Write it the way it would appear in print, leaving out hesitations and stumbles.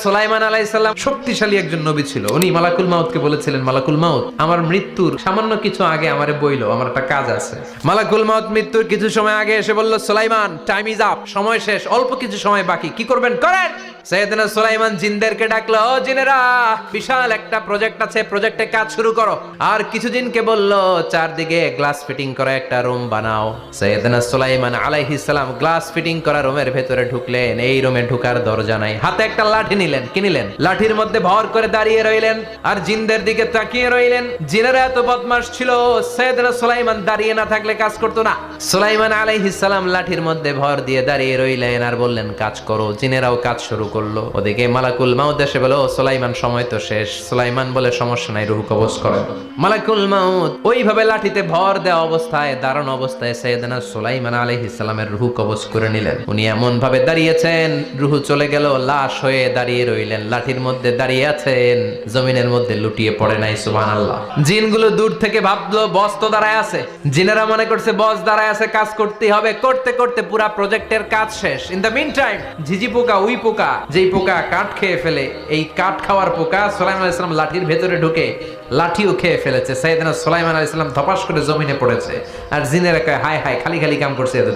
সুলাইমান আলাইহিস সালাম শক্তিশালী একজন নবী ছিল। উনি মালাকুল মাউতকে বলেছিলেন, মালাকুল মাউত, আমার মৃত্যুর সামান্য কিছু আগে আমারে বইলো, আমার একটা কাজ আছে। মালাকুল মাউত মৃত্যুর কিছু সময় আগে এসে বলল, সুলাইমান টাইম ইজ আপ, সময় শেষ, অল্প কিছু সময় বাকি, কি করবেন করেন। সাইয়েদনা সুলাইমান জিনদেরকে ডাকলো, ও জিনেরা, বিশাল একটা প্রজেক্ট আছে, প্রজেক্টে কাজ শুরু করো। আর কিছু জিনকে বলল, চারদিকে গ্লাস ফিটিং করা একটা রুম বানাও। সাইয়েদনা সুলাইমান আলাইহিস সালাম গ্লাস ফিটিং করা রুমের ভেতরে ঢুকলেন। এই রুমে ঢুকার দরজা নাই, হাতে একটা লাঠি নিলেন, কি নিলেন? লাঠির মধ্যে ভর করে দাঁড়িয়ে রইলেন আর জিনদের দিকে তাকিয়ে রইলেন। জিনেরা এত বদমাশ ছিল, সাইয়েদনা সুলাইমান দাঁড়িয়ে না থাকলে কাজ করতো না। সুলাইমান আলাইহিস সালাম লাঠির মধ্যে ভর দিয়ে দাঁড়িয়ে রইলেন আর বললেন, কাজ করো। জিনেরাও কাজ শুরু করলো। ওদিকে মালাকুল মাউত এসে বলো, সুলাইমান সময় তো শেষ। সুলাইমান বলে, সমস্যা নাই, রূহ কবজ করেন। মালাকুল মাউত ওইভাবে লাঠিতে ভর দেওয়া অবস্থায়, দাঁড়ানো অবস্থায় সাইয়েদনা সুলাইমান আলাইহিস সালামের রূহ কবজ করে নিলেন। উনি এমন ভাবে দাঁড়িয়েছেন, রূহ চলে গেল, লাশ হয়ে দাঁড়িয়ে রইলেন। লাঠির মধ্যে দাঁড়িয়ে আছেন, জমিনের মধ্যে লুটিয়ে পড়ে নাই। সুবহানাল্লাহ। জিনগুলো দূর থেকে ভাবলো বস তো দাঁড়ায় আছে। জিনেরা মনে করছে বস দাঁড়ায় আছে, কাজ করতেই হবে। করতে করতে পুরা প্রজেক্টের কাজ শেষ। ইন দ্য মিন টাইম ঝিঝি পোকা, উই পোকা, যেই পোকা কাঠ খেয়ে ফেলে, এই কাঠ খাওয়ার পোকা সুলাইমান আলাইহিস সালাম লাঠির ভেতরে ঢুকে লাঠিও খেয়ে ফেলেছে। সাইয়েদনা সুলাইমান আলাইহিস সালাম ধপাস করে জমিনে পড়েছে। আর জিনেরা কয়, হায় হায়, খালি খালি কাম করছে এতদিন।